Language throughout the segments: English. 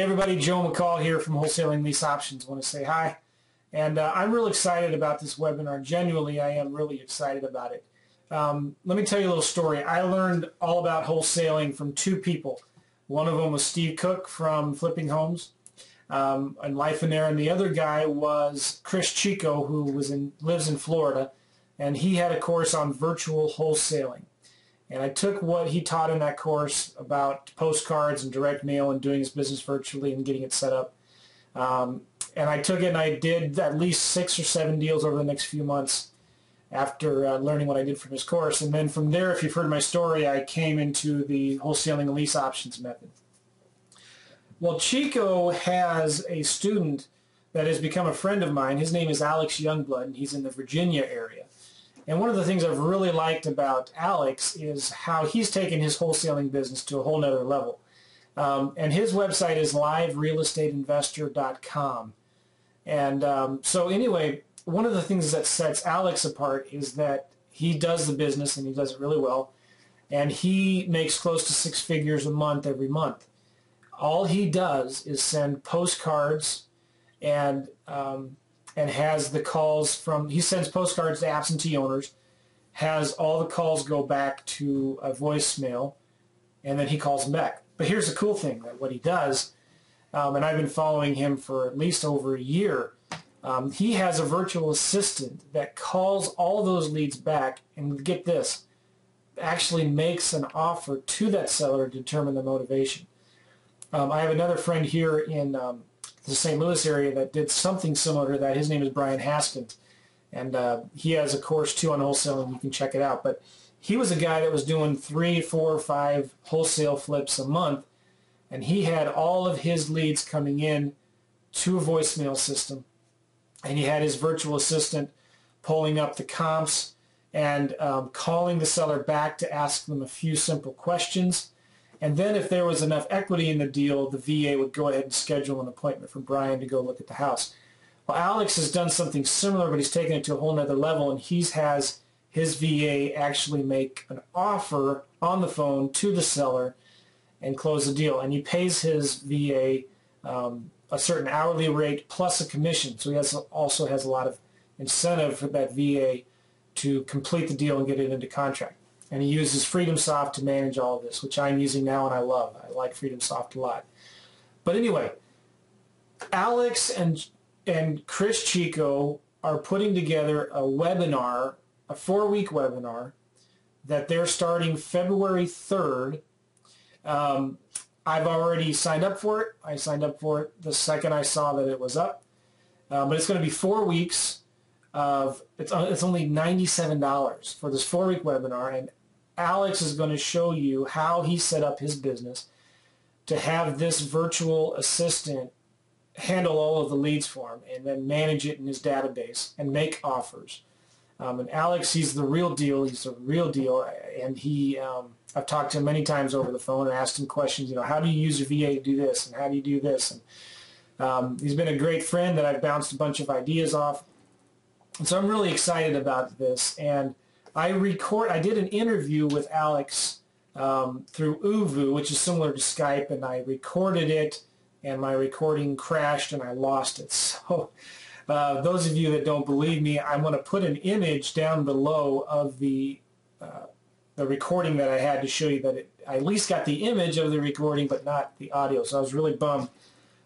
Hey everybody, Joe McCall here from Wholesaling Lease Options. I want to say hi. And I'm real excited about this webinar. Genuinely, I am really excited about it. Let me tell you a little story. I learned all about wholesaling from two people. One of them was Steve Cook from Flipping Homes and Life in There, and the other guy was Chris Chico, who lives in Florida, and he had a course on virtual wholesaling. And I took what he taught in that course about postcards and direct mail and doing his business virtually and getting it set up. And I took it and I did at least 6 or 7 deals over the next few months after learning what I did from his course. And then from there, if you've heard my story, I came into the wholesaling and lease options method. Well, Chico has a student that has become a friend of mine. His name is Alex Youngblood, and he's in the Virginia area. And one of the things I've really liked about Alex is how he's taken his wholesaling business to a whole nother level. And his website is liverealestateinvestor.com. And so anyway, one of the things that sets Alex apart is that he does the business and he does it really well. And he makes close to 6 figures a month every month. All he does is send postcards and has the calls from, he sends postcards to absentee owners, has all the calls go back to a voicemail, and then he calls them back. But here's the cool thing, that what he does, and I've been following him for at least over a year, he has a virtual assistant that calls all those leads back, and get this, actually makes an offer to that seller to determine the motivation. I have another friend here in the St. Louis area that did something similar to that. His name is Brian Haskins, and he has a course too on wholesaling. You can check it out. But he was a guy that was doing 3, 4, 5 wholesale flips a month, and he had all of his leads coming in to a voicemail system, and he had his virtual assistant pulling up the comps and calling the seller back to ask them a few simple questions. And then if there was enough equity in the deal, the VA would go ahead and schedule an appointment for Brian to go look at the house. Well, Alex has done something similar, but he's taken it to a whole nother level, and he has his VA actually make an offer on the phone to the seller and close the deal. And he pays his VA a certain hourly rate plus a commission. So he also has a lot of incentive for that VA to complete the deal and get it into contract. And he uses FreedomSoft to manage all of this, which I'm using now and I love. I like FreedomSoft a lot. But anyway, Alex and Chris Chico are putting together a webinar, a 4-week webinar, that they're starting February 3rd. I've already signed up for it. I signed up for it the second I saw that it was up. But it's going to be 4 weeks of, it's only $97 for this 4-week webinar, and Alex is going to show you how he set up his business to have this virtual assistant handle all of the leads for him and then manage it in his database and make offers. And Alex, he's the real deal. He's the real deal. And I've talked to him many times over the phone and asked him questions, you know, how do you use your VA to do this and how do you do this? And he's been a great friend that I've bounced a bunch of ideas off. And so I'm really excited about this. And I did an interview with Alex through Uvu, which is similar to Skype, and I recorded it, and my recording crashed, and I lost it. So those of you that don't believe me, I'm going to put an image down below of the recording that I had to show you that I at least got the image of the recording, but not the audio. So I was really bummed.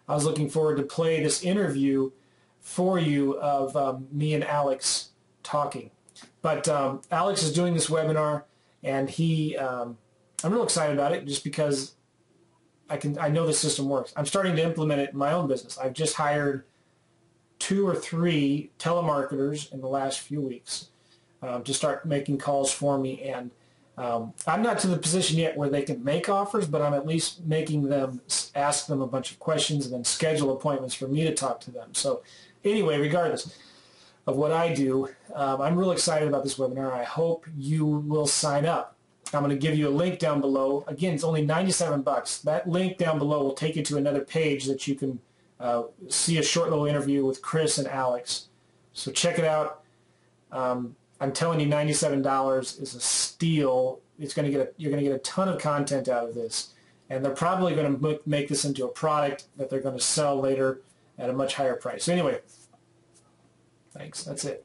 I was looking forward to play this interview for you of me and Alex talking. But Alex is doing this webinar, and I'm real excited about it just because I know the system works. I'm starting to implement it in my own business. I've just hired 2 or 3 telemarketers in the last few weeks to start making calls for me, and I'm not to the position yet where they can make offers, but I'm at least making them ask them a bunch of questions and then schedule appointments for me to talk to them. So anyway, regardless of what I do, I'm real excited about this webinar. I hope you will sign up. I'm going to give you a link down below. Again, it's only 97 bucks. That link down below will take you to another page that you can see a short little interview with Chris and Alex. So check it out. I'm telling you, $97 is a steal. You're going to get a ton of content out of this. and they're probably going to make this into a product that they're going to sell later at a much higher price. So anyway, thanks. That's it.